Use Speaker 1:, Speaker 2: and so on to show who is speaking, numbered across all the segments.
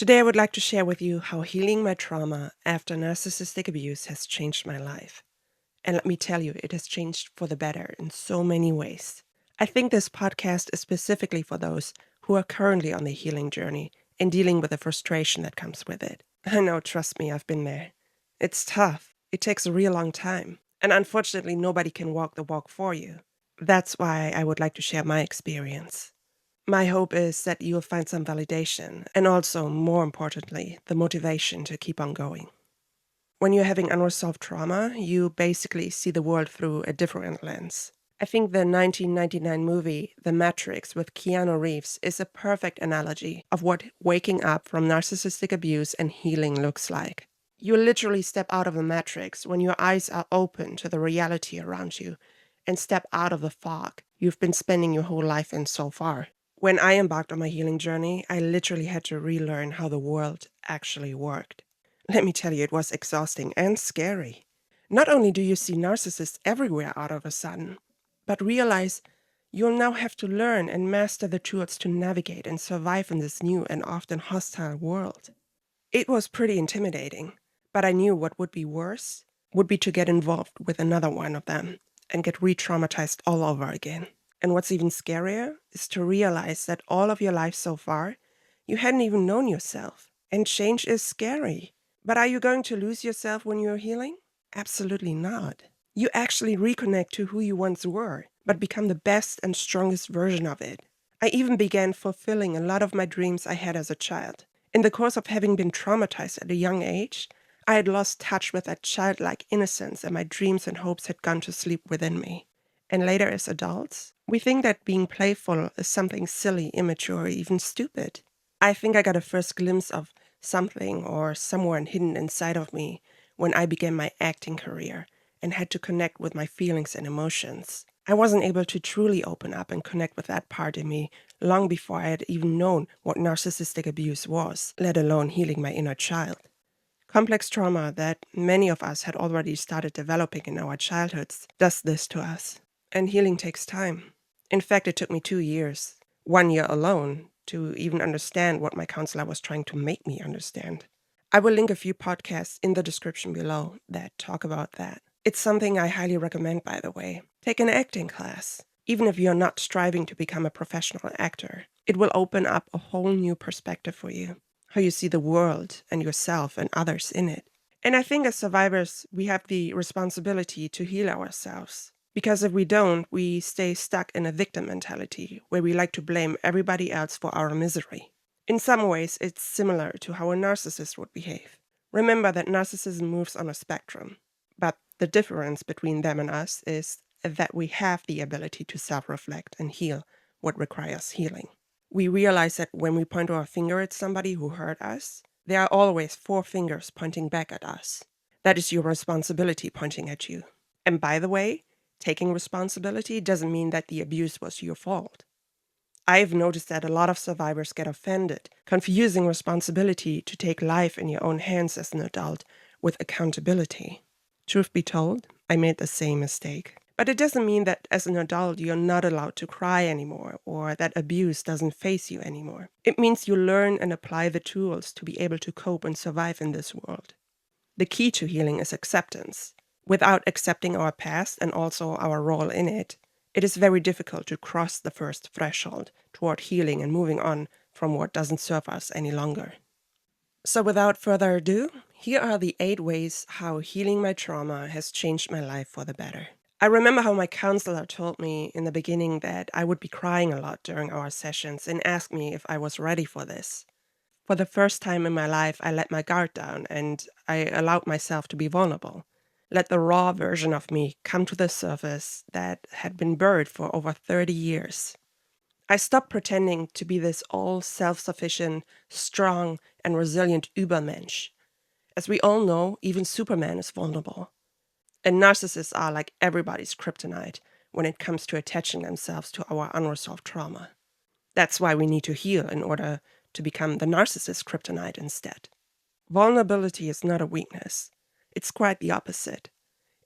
Speaker 1: Today I would like to share with you how healing my trauma after narcissistic abuse has changed my life. And let me tell you, it has changed for the better in so many ways. I think this podcast is specifically for those who are currently on the healing journey and dealing with the frustration that comes with it. I know, trust me, I've been there. It's tough. It takes a real long time. And unfortunately, nobody can walk the walk for you. That's why I would like to share my experience. My hope is that you'll find some validation and also, more importantly, the motivation to keep on going. When you're having unresolved trauma, you basically see the world through a different lens. I think the 1999 movie The Matrix with Keanu Reeves is a perfect analogy of what waking up from narcissistic abuse and healing looks like. You literally step out of the matrix when your eyes are open to the reality around you and step out of the fog you've been spending your whole life in so far. When I embarked on my healing journey, I literally had to relearn how the world actually worked. Let me tell you, it was exhausting and scary. Not only do you see narcissists everywhere out of a sudden, but realize you'll now have to learn and master the tools to navigate and survive in this new and often hostile world. It was pretty intimidating, but I knew what would be worse would be to get involved with another one of them and get re-traumatized all over again. And what's even scarier is to realize that all of your life so far, you hadn't even known yourself. And change is scary. But are you going to lose yourself when you're healing? Absolutely not. You actually reconnect to who you once were, but become the best and strongest version of it. I even began fulfilling a lot of my dreams I had as a child. In the course of having been traumatized at a young age, I had lost touch with that childlike innocence and my dreams and hopes had gone to sleep within me. And later as adults, we think that being playful is something silly, immature, or even stupid. I think I got a first glimpse of something or someone hidden inside of me when I began my acting career and had to connect with my feelings and emotions. I wasn't able to truly open up and connect with that part in me long before I had even known what narcissistic abuse was, let alone healing my inner child. Complex trauma that many of us had already started developing in our childhoods does this to us. And healing takes time. In fact, it took me 2 years, 1 year alone, to even understand what my counselor was trying to make me understand. I will link a few podcasts in the description below that talk about that. It's something I highly recommend, by the way. Take an acting class. Even if you're not striving to become a professional actor, it will open up a whole new perspective for you, how you see the world and yourself and others in it. And I think as survivors, we have the responsibility to heal ourselves. Because if we don't, we stay stuck in a victim mentality where we like to blame everybody else for our misery. In some ways, it's similar to how a narcissist would behave. Remember that narcissism moves on a spectrum, but the difference between them and us is that we have the ability to self-reflect and heal what requires healing. We realize that when we point our finger at somebody who hurt us, there are always 4 fingers pointing back at us. That is your responsibility pointing at you. And by the way, taking responsibility doesn't mean that the abuse was your fault. I've noticed that a lot of survivors get offended, confusing responsibility to take life in your own hands as an adult with accountability. Truth be told, I made the same mistake. But it doesn't mean that as an adult you're not allowed to cry anymore or that abuse doesn't face you anymore. It means you learn and apply the tools to be able to cope and survive in this world. The key to healing is acceptance. Without accepting our past and also our role in it, it is very difficult to cross the first threshold toward healing and moving on from what doesn't serve us any longer. So without further ado, here are the 8 ways how healing my trauma has changed my life for the better. I remember how my counselor told me in the beginning that I would be crying a lot during our sessions and asked me if I was ready for this. For the first time in my life, I let my guard down and I allowed myself to be vulnerable. Let the raw version of me come to the surface that had been buried for over 30 years. I stopped pretending to be this all self-sufficient, strong, and resilient Übermensch. As we all know, even Superman is vulnerable. And narcissists are like everybody's kryptonite when it comes to attaching themselves to our unresolved trauma. That's why we need to heal in order to become the narcissist kryptonite instead. Vulnerability is not a weakness. It's quite the opposite.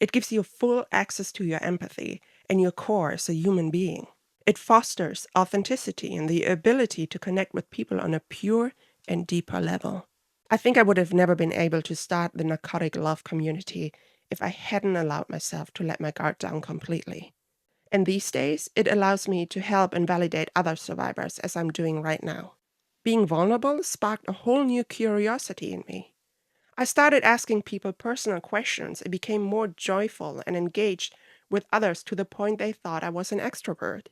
Speaker 1: It gives you full access to your empathy and your core as a human being. It fosters authenticity and the ability to connect with people on a pure and deeper level. I think I would have never been able to start the narcotic love community if I hadn't allowed myself to let my guard down completely. And these days, it allows me to help and validate other survivors as I'm doing right now. Being vulnerable sparked a whole new curiosity in me. I started asking people personal questions and became more joyful and engaged with others to the point they thought I was an extrovert.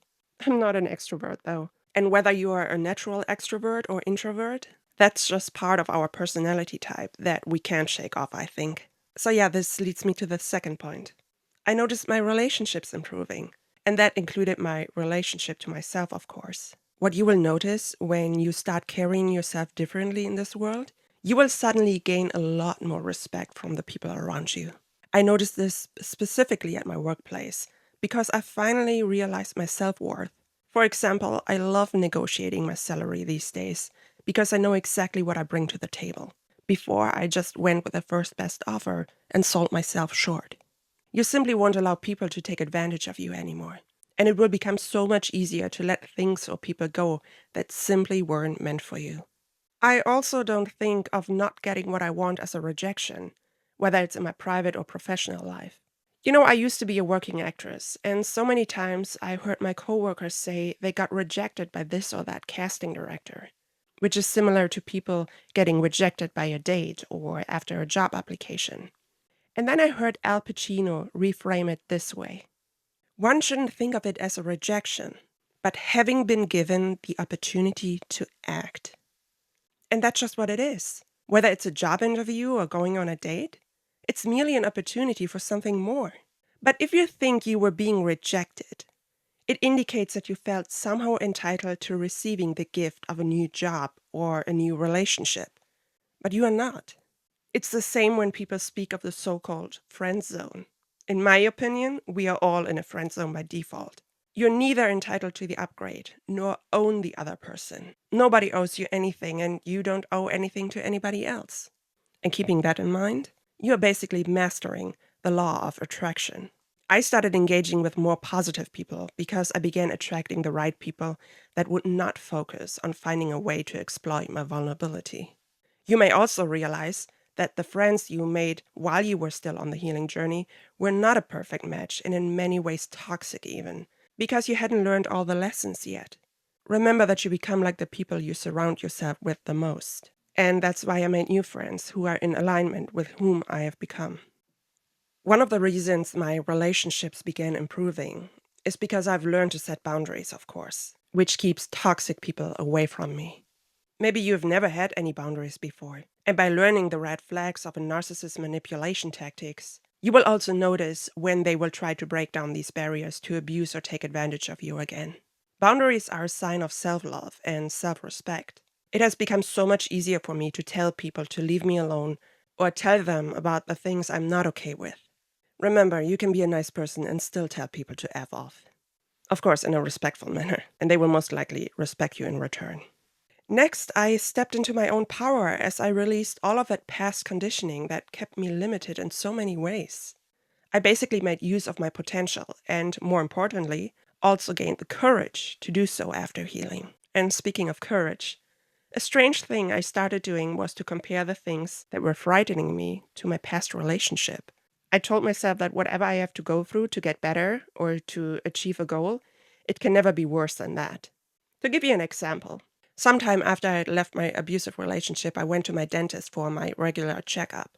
Speaker 1: I'm not an extrovert, though. And whether you are a natural extrovert or introvert, that's just part of our personality type that we can't shake off, I think. So yeah, this leads me to the second point. I noticed my relationships improving, and that included my relationship to myself, of course. What you will notice when you start carrying yourself differently in this world, you will suddenly gain a lot more respect from the people around you. I noticed this specifically at my workplace because I finally realized my self-worth. For example, I love negotiating my salary these days because I know exactly what I bring to the table. Before, I just went with the first best offer and sold myself short. You simply won't allow people to take advantage of you anymore. And it will become so much easier to let things or people go that simply weren't meant for you. I also don't think of not getting what I want as a rejection, whether it's in my private or professional life. I used to be a working actress, and so many times I heard my coworkers say they got rejected by this or that casting director, which is similar to people getting rejected by a date or after a job application. And then I heard Al Pacino reframe it this way. One shouldn't think of it as a rejection, but having been given the opportunity to act. And that's just what it is. Whether it's a job interview or going on a date, it's merely an opportunity for something more. But if you think you were being rejected, it indicates that you felt somehow entitled to receiving the gift of a new job or a new relationship. But you are not. It's the same when people speak of the so-called friend zone. In my opinion, we are all in a friend zone by default. You're neither entitled to the upgrade nor own the other person. Nobody owes you anything, and you don't owe anything to anybody else. And keeping that in mind, you are basically mastering the law of attraction. I started engaging with more positive people because I began attracting the right people that would not focus on finding a way to exploit my vulnerability. You may also realize that the friends you made while you were still on the healing journey were not a perfect match and in many ways toxic even, because you hadn't learned all the lessons yet. Remember that you become like the people you surround yourself with the most. And that's why I made new friends who are in alignment with whom I have become. One of the reasons my relationships began improving is because I've learned to set boundaries, of course, which keeps toxic people away from me. Maybe you've never had any boundaries before, and by learning the red flags of a narcissist's manipulation tactics, you will also notice when they will try to break down these barriers to abuse or take advantage of you again. Boundaries are a sign of self-love and self-respect. It has become so much easier for me to tell people to leave me alone or tell them about the things I'm not okay with. Remember, you can be a nice person and still tell people to F off. Of course, in a respectful manner, and they will most likely respect you in return. Next, I stepped into my own power as I released all of that past conditioning that kept me limited in so many ways. I basically made use of my potential and, more importantly, also gained the courage to do so after healing. And speaking of courage, a strange thing I started doing was to compare the things that were frightening me to my past relationship. I told myself that whatever I have to go through to get better or to achieve a goal, it can never be worse than that. To give you an example, sometime after I had left my abusive relationship, I went to my dentist for my regular checkup.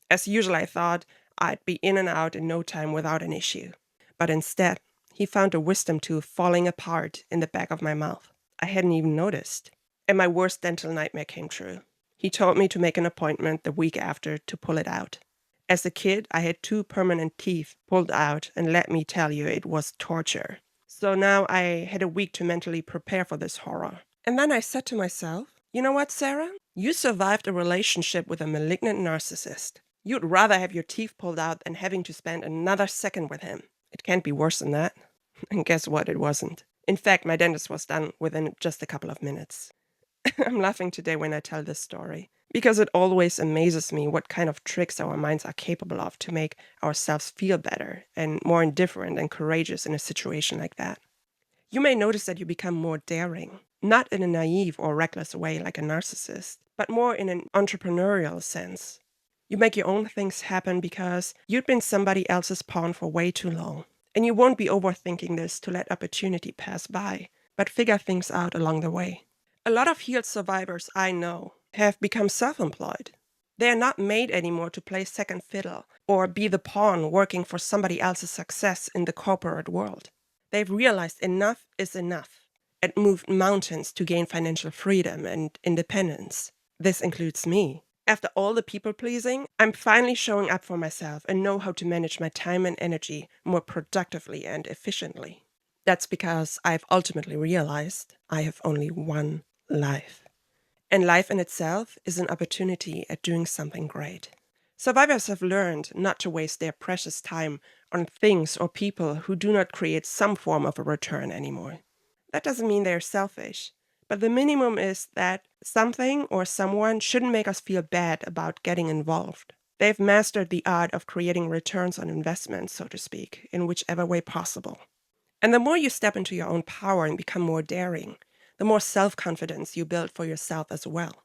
Speaker 1: As usual, I thought I'd be in and out in no time without an issue. But instead, he found a wisdom tooth falling apart in the back of my mouth. I hadn't even noticed. And my worst dental nightmare came true. He told me to make an appointment the week after to pull it out. As a kid, I had 2 permanent teeth pulled out, and let me tell you, it was torture. So now I had a week to mentally prepare for this horror. And then I said to myself, you know what, Sarah? You survived a relationship with a malignant narcissist. You'd rather have your teeth pulled out than having to spend another second with him. It can't be worse than that. And guess what? It wasn't. In fact, my dentist was done within just a couple of minutes. I'm laughing today when I tell this story, because it always amazes me what kind of tricks our minds are capable of to make ourselves feel better and more indifferent and courageous in a situation like that. You may notice that you become more daring, not in a naive or reckless way like a narcissist, but more in an entrepreneurial sense. You make your own things happen because you've been somebody else's pawn for way too long. And you won't be overthinking this to let opportunity pass by, but figure things out along the way. A lot of healed survivors I know have become self-employed. They are not made anymore to play second fiddle or be the pawn working for somebody else's success in the corporate world. They've realized enough is enough and moved mountains to gain financial freedom and independence. This includes me. After all the people-pleasing, I'm finally showing up for myself and know how to manage my time and energy more productively and efficiently. That's because I've ultimately realized I have only one life. And life in itself is an opportunity at doing something great. Survivors have learned not to waste their precious time on things or people who do not create some form of a return anymore. That doesn't mean they're selfish, but the minimum is that something or someone shouldn't make us feel bad about getting involved. They've mastered the art of creating returns on investment, so to speak, in whichever way possible. And the more you step into your own power and become more daring, the more self-confidence you build for yourself as well.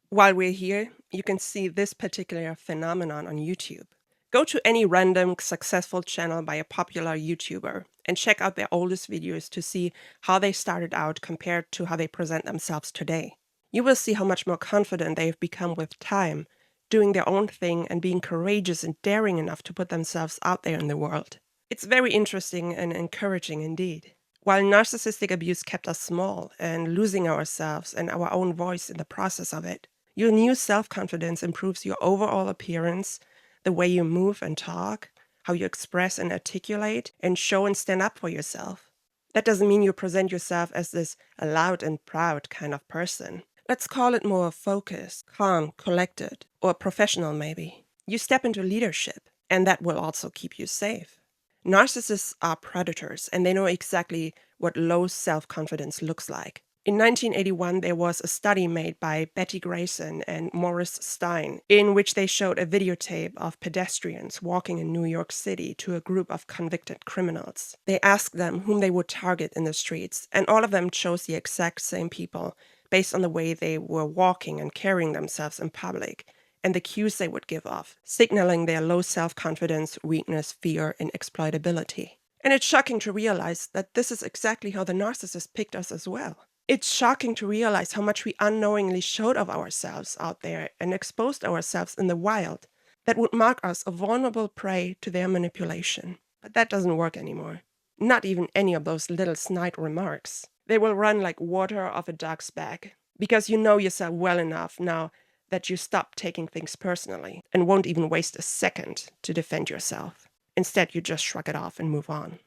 Speaker 1: While we're here, you can see this particular phenomenon on YouTube. Go to any random successful channel by a popular YouTuber and check out their oldest videos to see how they started out compared to how they present themselves today. You will see how much more confident they've become with time, doing their own thing and being courageous and daring enough to put themselves out there in the world. It's very interesting and encouraging indeed. While narcissistic abuse kept us small and losing ourselves and our own voice in the process of it, your new self-confidence improves your overall appearance, the way you move and talk, how you express and articulate, and show and stand up for yourself. That doesn't mean you present yourself as this loud and proud kind of person. Let's call it more focused, calm, collected, or professional maybe. You step into leadership, and that will also keep you safe. Narcissists are predators, and they know exactly what low self-confidence looks like. In 1981, there was a study made by Betty Grayson and Maurice Stein, in which they showed a videotape of pedestrians walking in New York City to a group of convicted criminals. They asked them whom they would target in the streets, and all of them chose the exact same people based on the way they were walking and carrying themselves in public, and the cues they would give off, signaling their low self-confidence, weakness, fear, and exploitability. And it's shocking to realize that this is exactly how the narcissist picked us as well. It's shocking to realize how much we unknowingly showed of ourselves out there and exposed ourselves in the wild that would mark us a vulnerable prey to their manipulation. But that doesn't work anymore. Not even any of those little snide remarks. They will run like water off a duck's back, because you know yourself well enough now that you stop taking things personally and won't even waste a second to defend yourself. Instead, you just shrug it off and move on.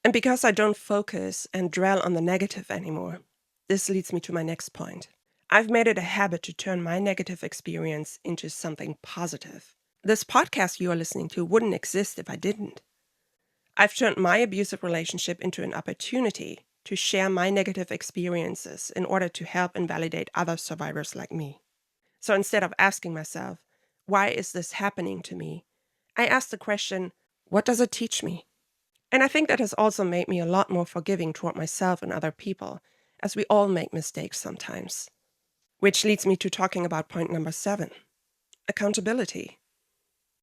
Speaker 1: And because I don't focus and dwell on the negative anymore, this leads me to my next point. I've made it a habit to turn my negative experience into something positive. This podcast you are listening to wouldn't exist if I didn't. I've turned my abusive relationship into an opportunity to share my negative experiences in order to help and validate other survivors like me. So instead of asking myself, why is this happening to me? I ask the question, what does it teach me? And I think that has also made me a lot more forgiving toward myself and other people, as we all make mistakes sometimes. Which leads me to talking about point number 7, accountability.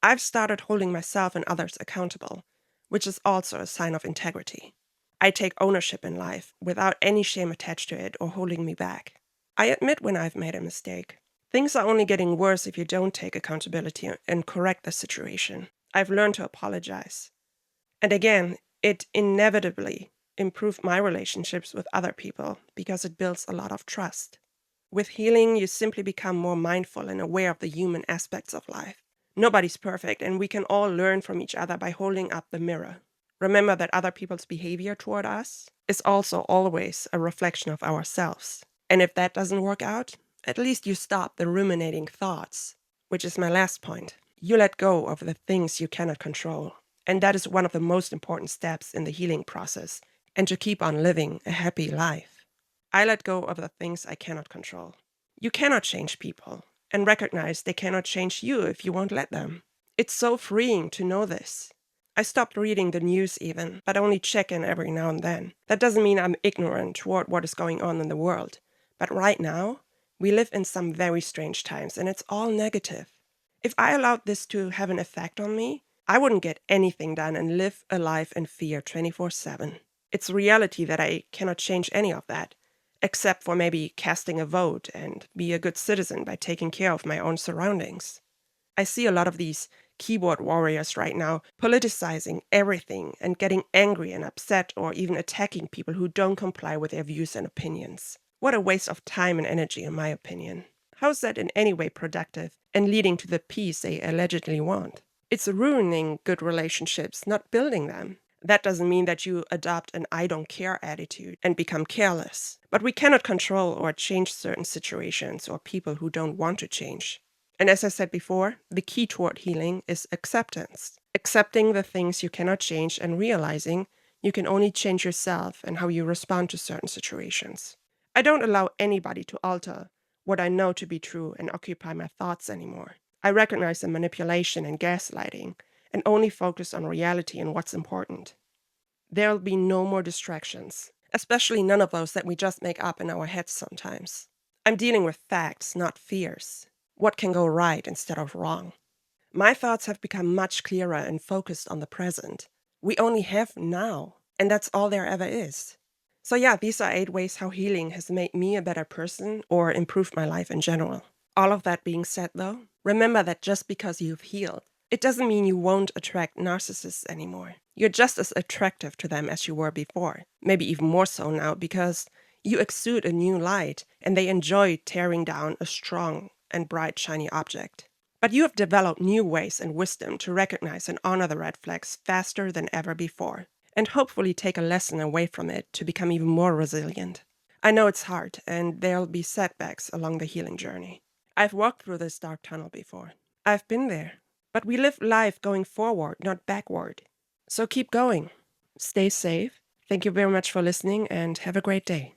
Speaker 1: I've started holding myself and others accountable, which is also a sign of integrity. I take ownership in life without any shame attached to it or holding me back. I admit when I've made a mistake. Things are only getting worse if you don't take accountability and correct the situation. I've learned to apologize. And again, it inevitably improved my relationships with other people because it builds a lot of trust. With healing, you simply become more mindful and aware of the human aspects of life. Nobody's perfect, and we can all learn from each other by holding up the mirror. Remember that other people's behavior toward us is also always a reflection of ourselves. And if that doesn't work out, at least you stop the ruminating thoughts, which is my last point. You let go of the things you cannot control. And that is one of the most important steps in the healing process, and to keep on living a happy life. I let go of the things I cannot control. You cannot change people, and recognize they cannot change you if you won't let them. It's so freeing to know this. I stopped reading the news even, but only check in every now and then. That doesn't mean I'm ignorant toward what is going on in the world. But right now, We live in some very strange times, and it's all negative. If I allowed this to have an effect on me, I wouldn't get anything done and live a life in fear 24/7. It's reality that I cannot change any of that, except for maybe casting a vote and be a good citizen by taking care of my own surroundings. I see a lot of these keyboard warriors right now politicizing everything and getting angry and upset or even attacking people who don't comply with their views and opinions. What a waste of time and energy, in my opinion. How is that in any way productive and leading to the peace they allegedly want? It's ruining good relationships, not building them. That doesn't mean that you adopt an I don't care attitude and become careless. But we cannot control or change certain situations or people who don't want to change. And as I said before, the key toward healing is acceptance. Accepting the things you cannot change and realizing you can only change yourself and how you respond to certain situations. I don't allow anybody to alter what I know to be true and occupy my thoughts anymore. I recognize the manipulation and gaslighting and only focus on reality and what's important. There'll be no more distractions, especially none of those that we just make up in our heads sometimes. I'm dealing with facts, not fears. What can go right instead of wrong? My thoughts have become much clearer and focused on the present. We only have now, and that's all there ever is. So yeah, these are 8 ways how healing has made me a better person or improved my life in general. All of that being said though, remember that just because you've healed, it doesn't mean you won't attract narcissists anymore. You're just as attractive to them as you were before, maybe even more so now because you exude a new light and they enjoy tearing down a strong and bright shiny object. But you have developed new ways and wisdom to recognize and honor the red flags faster than ever before, and hopefully take a lesson away from it to become even more resilient. I know it's hard, and there'll be setbacks along the healing journey. I've walked through this dark tunnel before. I've been there. But we live life going forward, not backward. So keep going. Stay safe. Thank you very much for listening, and have a great day.